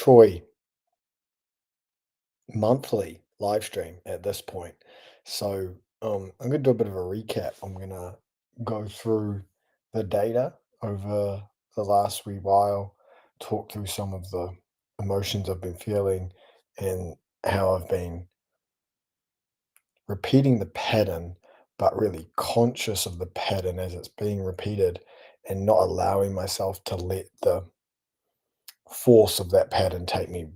Troy monthly live stream at this point. So I'm going to do a bit of a recap. I'm going to go through the data over the last wee while, talk through some of the emotions I've been feeling and how I've been repeating the pattern, but really conscious of the pattern as it's being repeated and not allowing myself to let the force of that pattern take me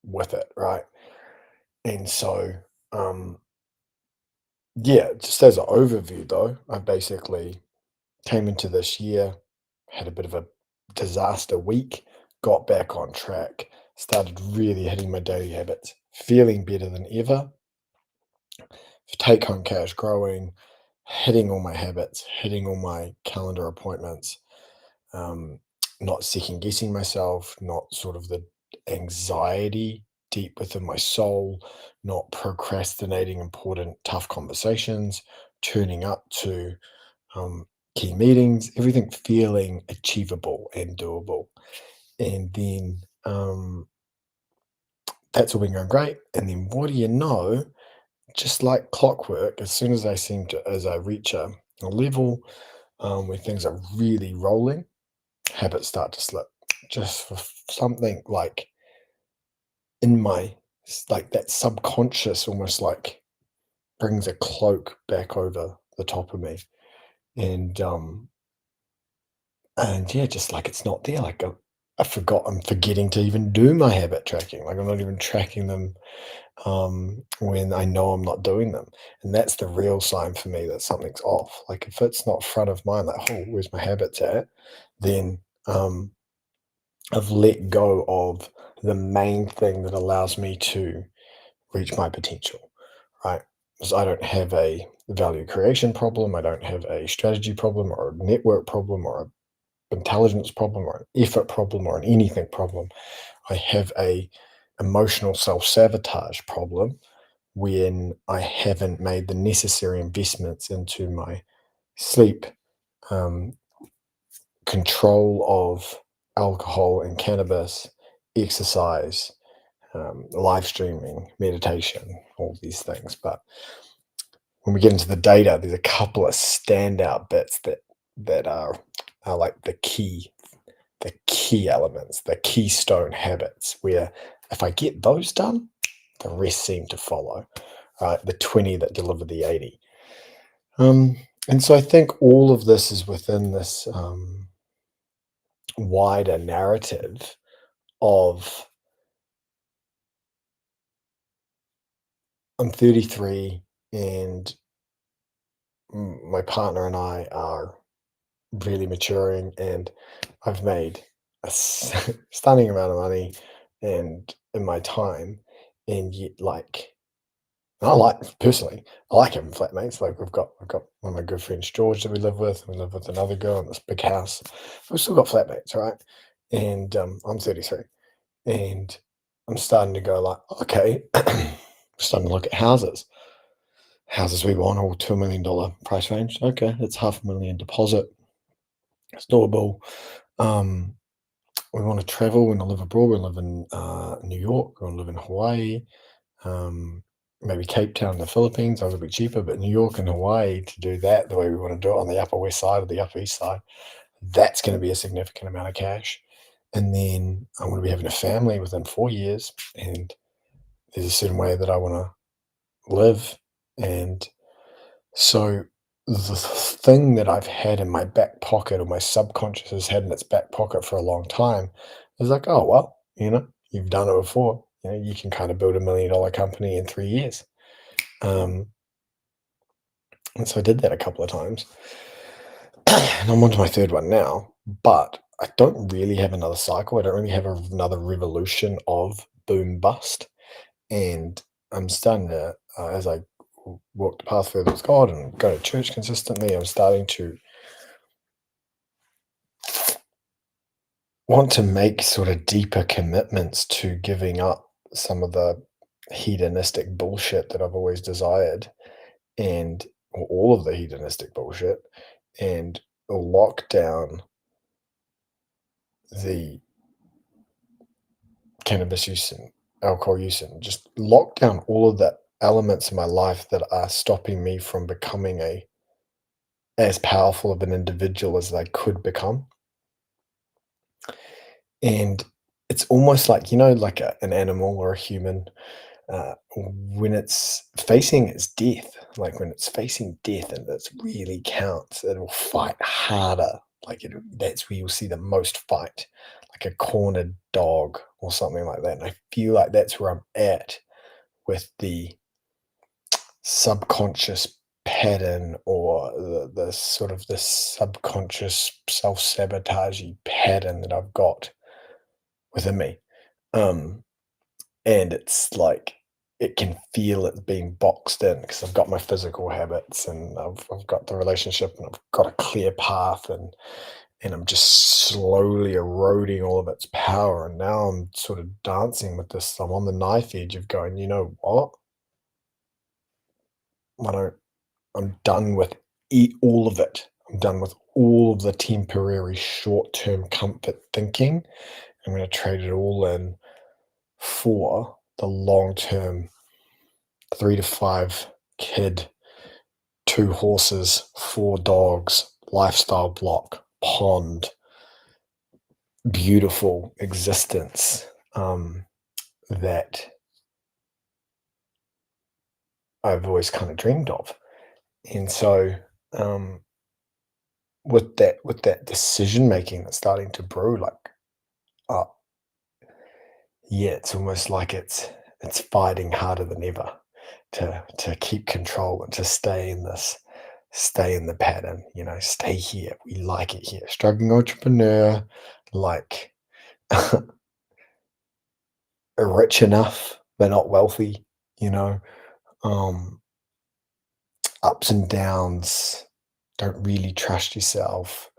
with it, right? And so, um, yeah, just as an overview, though, I basically came into this year, had a bit of a disaster week, got back on track, started really hitting my daily habits, feeling better than ever, take home cash growing, hitting all my habits, hitting all my calendar appointments, um, not second guessing myself, not sort of the anxiety deep within my soul, not procrastinating important, tough conversations, turning up to um, key meetings, everything feeling achievable and doable. And then that's all been going great. And then what do you know? Just like clockwork, as soon as as I reach a level where things are really rolling, habits start to slip. Just for something like in my, like that subconscious almost like brings a cloak back over the top of me. And, um, and yeah, just like it's not there. Like I'm forgetting to even do my habit tracking. Like I'm not even tracking them when I know I'm not doing them. And that's the real sign for me that something's off. Like if it's not front of mind, like, oh, where's my habits at? Then um, I've let go of the main thing that allows me to reach my potential, right? Because I don't have a value creation problem. I don't have a strategy problem or a network problem or a intelligence problem or an effort problem or an anything problem. I have a emotional self-sabotage problem when I haven't made the necessary investments into my sleep, um, control of alcohol and cannabis, exercise, live streaming, meditation, all these things. But when we get into the data, there's a couple of standout bits that are like the key elements, the keystone habits, where if I get those done, the rest seem to follow, right? The 20 that deliver the 80. Um, and so I think all of this is within this wider narrative of I'm 33 and my partner and I are really maturing, and I've made a stunning amount of money and in my time, and yet like I like personally, I like having flatmates. Like I've got one of my good friends, George, that we live with. We live with another girl in this big house. We've still got flatmates, right? And I'm 33, and I'm starting to go like, okay, starting to look at houses. Houses we want all $2 million price range. Okay, that's 500,000 deposit. It's doable. Um, we want to travel. We want to live abroad. We live in New York. We want to live in Hawaii. Maybe Cape Town, the Philippines, a little bit cheaper, but New York and Hawaii to do that the way we want to do it on the Upper West Side or the Upper East Side, that's going to be a significant amount of cash. And then I want to be having a family within 4 years, and there's a certain way that I want to live. And so the thing that I've had in my back pocket or my subconscious has had in its back pocket for a long time is like, oh, well, you've done it before. You can kind of build $1 million company in 3 years. Um, and so I did that a couple of times. And I'm on to my third one now, but I don't really have another cycle. I don't really have another revolution of boom bust. And I'm starting to, as I walk the path further with God and go to church consistently, I'm starting to want to make sort of deeper commitments to giving up some of the hedonistic bullshit that I've always desired, and or all of the hedonistic bullshit, and lock down the cannabis use and alcohol use, and just lock down all of the elements in my life that are stopping me from becoming a as powerful of an individual as I could become. And it's almost like, like an animal or a human, when it's facing its death, like when it's facing death and it really counts, it'll fight harder. Like that's where you'll see the most fight, like a cornered dog or something like that. And I feel like that's where I'm at with the subconscious pattern, or the sort of the subconscious self-sabotaging pattern that I've got within me. Um, and it's like it can feel it being boxed in because I've got my physical habits, and I've got the relationship, and I've got a clear path, and I'm just slowly eroding all of its power. And now I'm sort of dancing with this. I'm on the knife edge of going, you know what? I don't I'm done with all of it. I'm done with all of the temporary short-term comfort thinking. I'm gonna trade it all in for the long-term 3 to 5 kid, 2 horses, 4 dogs, lifestyle block, pond, beautiful existence, that I've always kinda dreamed of. And so, um, with that decision making that's starting to brew, like, uh yeah, it's almost like it's fighting harder than ever to keep control and to stay in the pattern, stay here. We like it here. Struggling entrepreneur, like rich enough but not wealthy, you know, um, ups and downs, don't really trust yourself.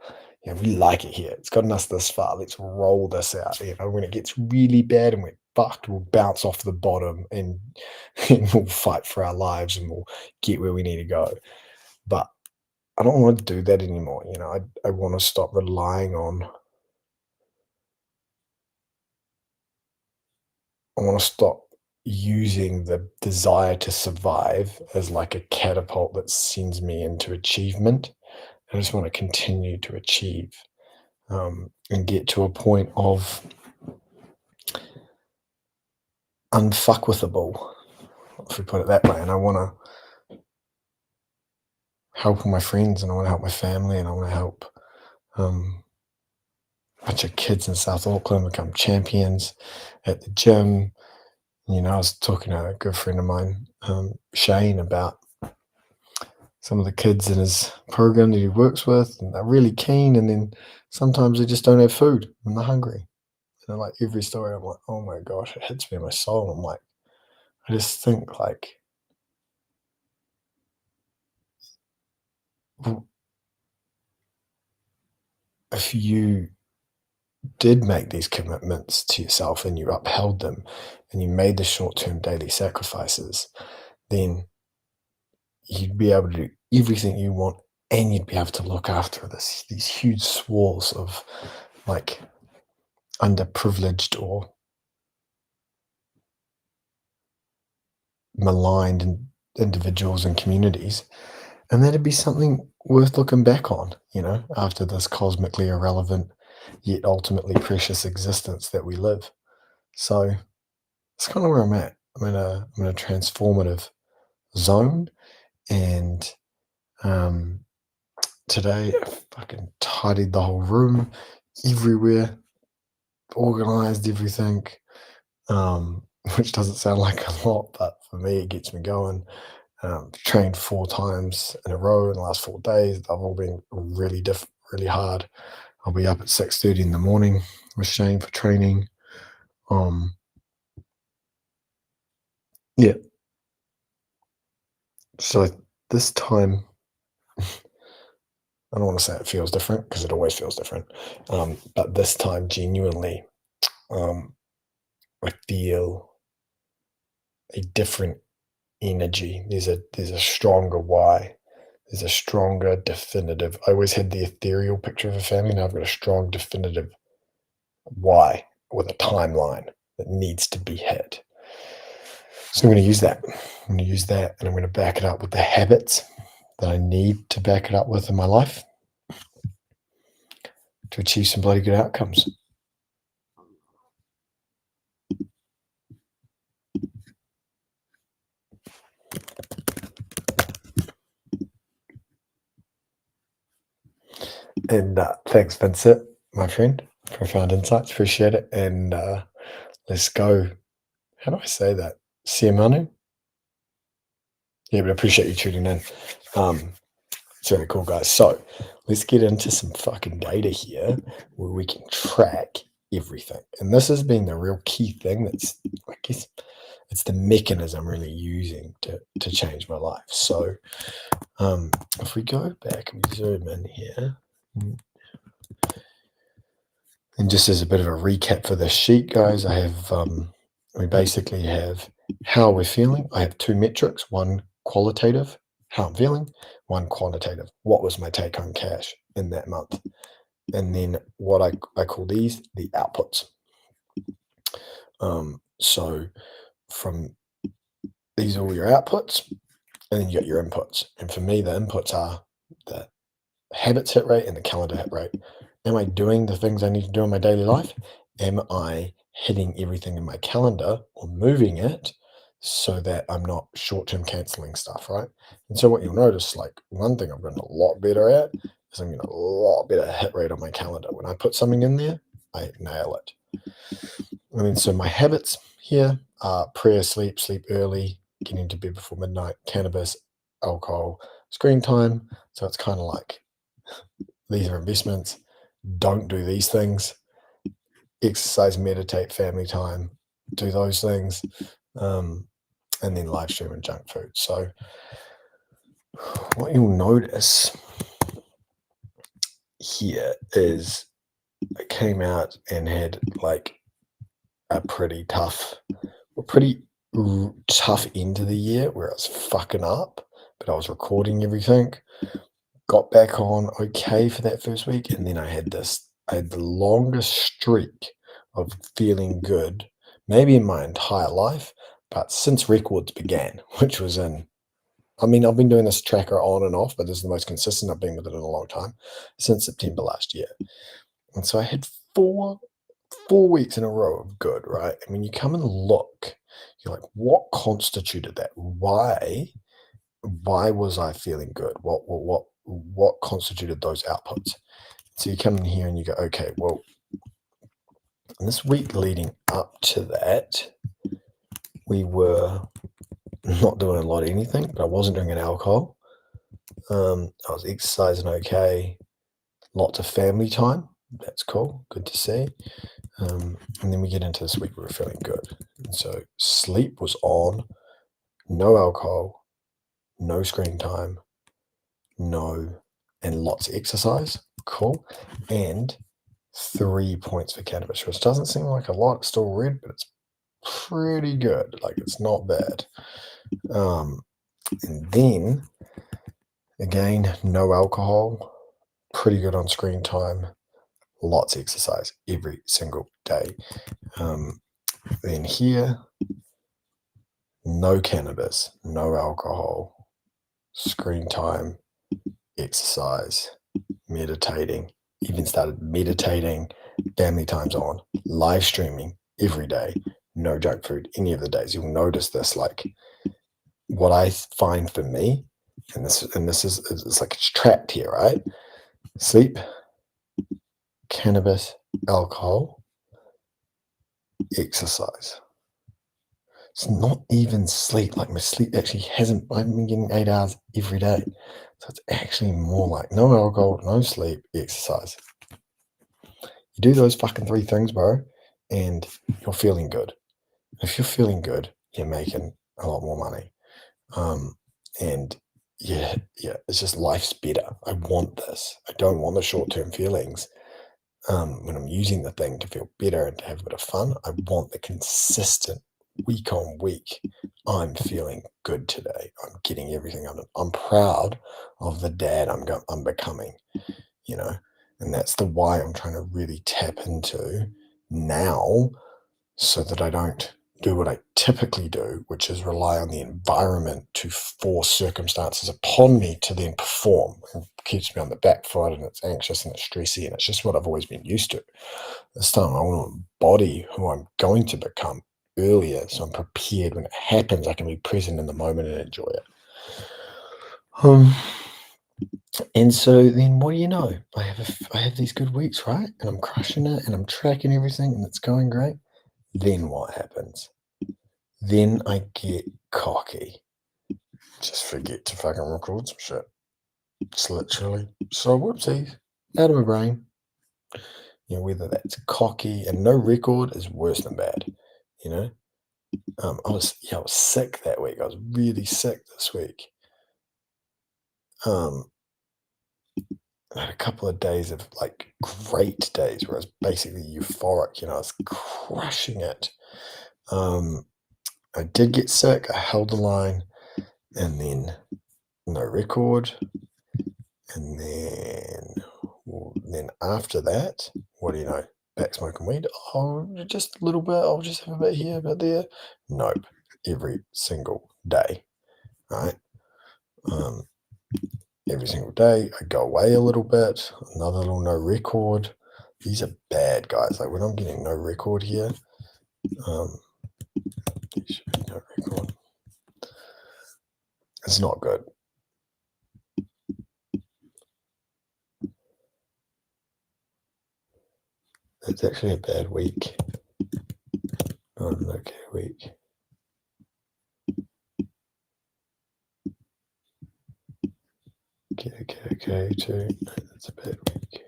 We like it here. It's gotten us this far. Let's roll this out. When it gets really bad and we're fucked, we'll bounce off the bottom, and, and we'll fight for our lives, and we'll get where we need to go. But I don't want to do that anymore. I want to stop relying on, I want to stop using the desire to survive as like a catapult that sends me into achievement. I just want to continue to achieve, and get to a point of unfuckwithable, if we put it that way. And I want to help all my friends, and I want to help my family, and I want to help, um, a bunch of kids in South Auckland become champions at the gym. I was talking to a good friend of mine, Shane, about some of the kids in his program that he works with, and they're really keen, and then sometimes they just don't have food and they're hungry. And like every story, I'm like, oh my gosh, it hits me in my soul. I'm like, I just think like, w- if you did make these commitments to yourself and you upheld them and you made the short-term daily sacrifices, then you'd be able to do everything you want, and you'd be able to look after these huge swaths of like underprivileged or maligned individuals and communities. And that'd be something worth looking back on, after this cosmically irrelevant yet ultimately precious existence that we live. So it's kind of where I'm at. I'm in a transformative zone, and um, today I fucking tidied the whole room, everywhere, organized everything, which doesn't sound like a lot, but for me it gets me going. Trained 4 times in a row in the last 4 days. They've all been really hard. I'll be up at 6:30 in the morning with Shane for training. Um, yeah. So this time, I don't want to say it feels different because it always feels different. But this time, genuinely, um, I feel a different energy. There's a stronger why. There's a stronger, definitive. I always had the ethereal picture of a family. Now I've got a strong, definitive why with a timeline that needs to be hit. So I'm going to use that. I'm going to use that, and I'm going to back it up with the habits that I need to back it up with in my life to achieve some bloody good outcomes. And thanks, Vincent, my friend. Profound insights. Appreciate it. And let's go. How do I say that? Siamanu? Yeah, but I appreciate you tuning in. It's really cool, guys. So let's get into some fucking data here where we can track everything. And this has been the real key thing that's, I guess, it's the mechanism I'm really using to change my life. So if we go back and we zoom in here, and just as a bit of a recap for this sheet, guys, I have, we basically have how we're feeling. I have two metrics, one qualitative, how I'm feeling, one quantitative, what was my take home cash in that month. And then what I call these the outputs. So from these are all your outputs, and then you got your inputs. And for me, the inputs are the habits hit rate and the calendar hit rate. Am I doing the things I need to do in my daily life? Am I hitting everything in my calendar or moving it so that I'm not short-term canceling stuff, right? And so what you'll notice, like one thing I've gotten a lot better at is I'm getting a lot better hit rate on my calendar. When I put something in there, I nail it. I mean, so my habits here are prayer, sleep early, getting to bed before midnight, cannabis, alcohol, screen time. So it's kind of like these are investments. Don't do these things. Exercise, meditate, family time, do those things. And then live stream and junk food. So what you'll notice here is I came out and had like a pretty tough end of the year where I was fucking up, but I was recording everything. Got back on okay for that first week, and then I had the longest streak of feeling good, maybe in my entire life, but since records began, which was I've been doing this tracker on and off, but this is the most consistent I've been with it in a long time, since September last year. And so I had four weeks in a row of good, right? And when you come and look, you're like, what constituted that? Why was I feeling good? What constituted those outputs? So you come in here and you go, okay, well, in this week leading up to that, we were not doing a lot of anything, but I wasn't drinking alcohol. I was exercising okay, lots of family time. That's cool, good to see. And then we get into this week, we were feeling good. And so sleep was on, no alcohol, no screen time, and lots of exercise. Cool. And 3 points for cannabis, which doesn't seem like a lot. It's still red, but it's pretty good. Like, it's not bad. And then again, no alcohol, pretty good on screen time, lots of exercise every single day. Then here, no cannabis, no alcohol, screen time, exercise, meditating, even started meditating, family time's on, live streaming every day, no junk food any of the days. You'll notice this, like what I find for me, and this is it's like it's tracked here, right? Sleep, cannabis, alcohol, exercise. It's not even sleep. Like my sleep actually hasn't, I haven't been getting 8 hours every day. So it's actually more like no alcohol, no sleep, exercise. You do those fucking 3 things, bro, and you're feeling good. If you're feeling good, you're making a lot more money. And yeah, it's just life's better. I want this. I don't want the short-term feelings. When I'm using the thing to feel better and to have a bit of fun, I want the consistent week on week. I'm feeling good today. I'm getting everything I'm proud of the dad I'm becoming, you know, and that's the why I'm trying to really tap into now so that I don't do what I typically do, which is rely on the environment to force circumstances upon me to then perform. It keeps me on the back foot and it's anxious and it's stressy and it's just what I've always been used to. This time I want to embody who I'm going to become earlier so I'm prepared when it happens. I can be present in the moment and enjoy it. And so then what do you know? I have these good weeks, right? And I'm crushing it and I'm tracking everything and it's going great. Then what happens? Then I get cocky. Just forget to fucking record some shit. It's literally so whoopsies. Out of my brain. You know, whether that's cocky and no record is worse than bad. You know? I was sick that week. I was really sick this week. I had a couple of days of like great days where I was basically euphoric, I was crushing it. I did get sick, I held the line, and then no record. And then after that, what do you know? Back smoking weed. Oh, just a little bit. I'll just have a bit here, a bit there. Nope. Every single day. Right? Every single day, I go away a little bit, another little no record. These are bad, guys. Like when I'm getting no record here, there should be no record. It's not good. It's actually a bad week. Not an okay week. Okay, too. No, that's a bad week.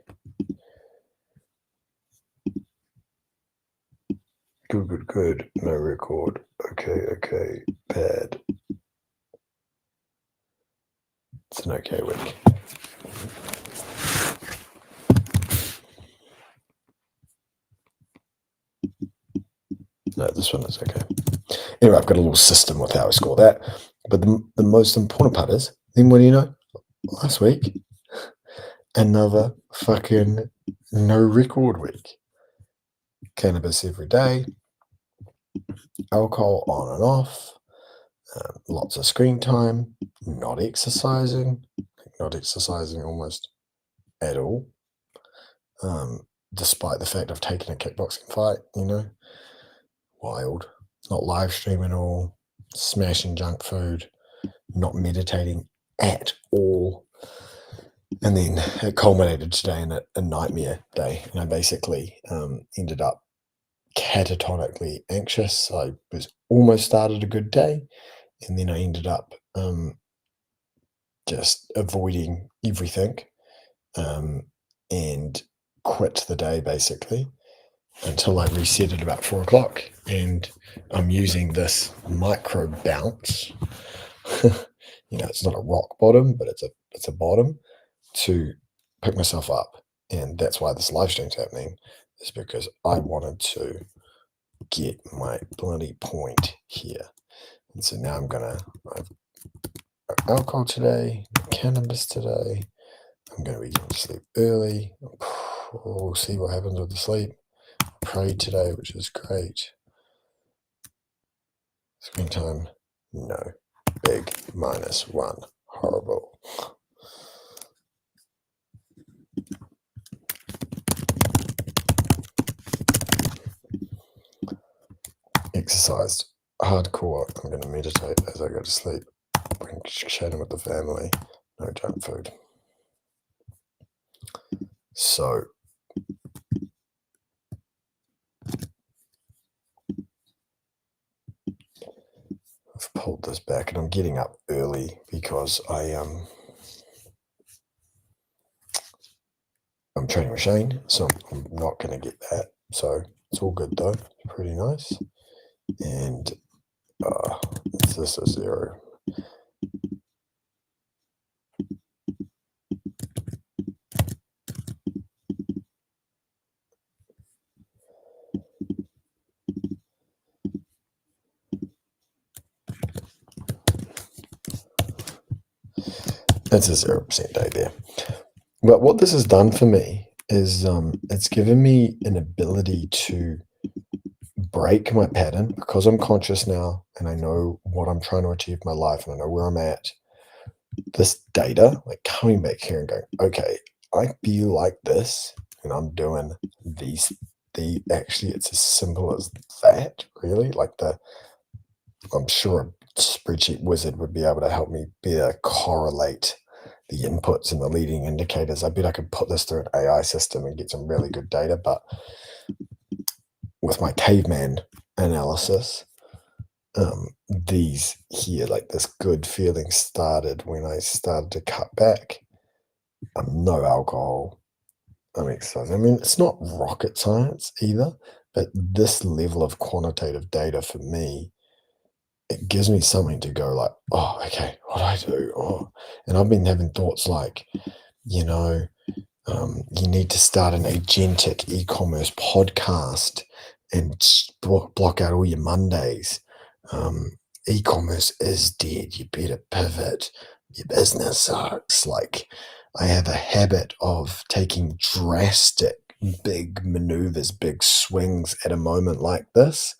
Good. No record. Okay, bad. It's an okay week. No, this one is okay. Anyway, I've got a little system with how I score that. But the most important part is, then what do you know? Last week, another fucking no record week. Cannabis every day, alcohol on and off, lots of screen time, not exercising almost at all, despite the fact I've taken a kickboxing fight, wild, not live streaming at all, smashing junk food, not meditating at all. And then it culminated today in a nightmare day. And I basically ended up catatonically anxious. I was almost started a good day. And then I ended up just avoiding everything and quit the day basically until I reset at about 4 o'clock. And I'm using this micro bounce. It's not a rock bottom, but it's a bottom to pick myself up. And that's why this live stream's happening, is because I wanted to get my bloody point here. And so now I've alcohol today, cannabis today. I'm going to be going to sleep early. We'll see what happens with the sleep. Prayed today, which is great. Screen time, no. Big -1. Horrible. Exercised hardcore. I'm going to meditate as I go to sleep. Been chatting with the family. No junk food. So I've pulled this back and I'm getting up early because I'm training with Shane, so I'm not going to get that. So it's all good though. It's pretty nice. And this is 0. That's a 0% day there. But what this has done for me is it's given me an ability to break my pattern because I'm conscious now and I know what I'm trying to achieve in my life and I know where I'm at. This data, like coming back here and going, okay, I feel like this, and I'm doing these. Actually, it's as simple as that, really. I'm sure a spreadsheet wizard would be able to help me better correlate the inputs and the leading indicators. I bet I could put this through an AI system and get some really good data. But with my caveman analysis, these here, like this good feeling started when I started to cut back. No alcohol, I'm exercising. I mean, it's not rocket science either, but this level of quantitative data for me, it gives me something to go like, oh, okay, what do I do? Oh, and I've been having thoughts like, you know, you need to start an agentic e-commerce podcast and block out all your Mondays. E-commerce is dead. You better pivot. Your business sucks. Like, I have a habit of taking drastic, big maneuvers, big swings at a moment like this,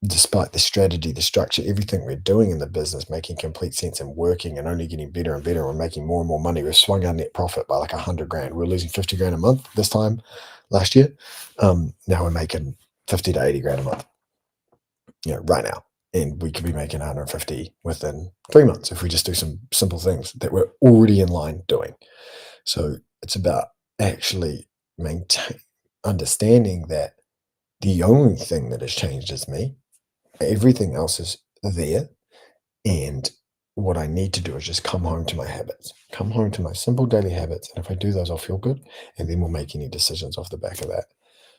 despite the strategy, the structure, everything we're doing in the business making complete sense and working and only getting better and better. We're making more and more money. We've swung our net profit by like 100 grand. We're losing 50 grand a month this time last year. Now we're making 50 to 80 grand a month, right now. And we could be making 150 within 3 months if we just do some simple things that we're already in line doing. So it's about actually understanding that the only thing that has changed is me. Everything else is there. And what I need to do is just come home to my habits, come home to my simple daily habits. And if I do those, I'll feel good. And then we'll make any decisions off the back of that.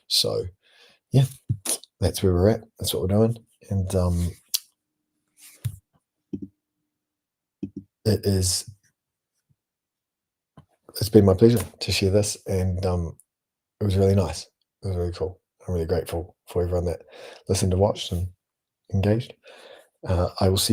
So, yeah, that's where we're at. That's what we're doing. And it's been my pleasure to share this. And it was really nice. It was really cool. I'm really grateful for everyone that listened and watched and engaged. I will see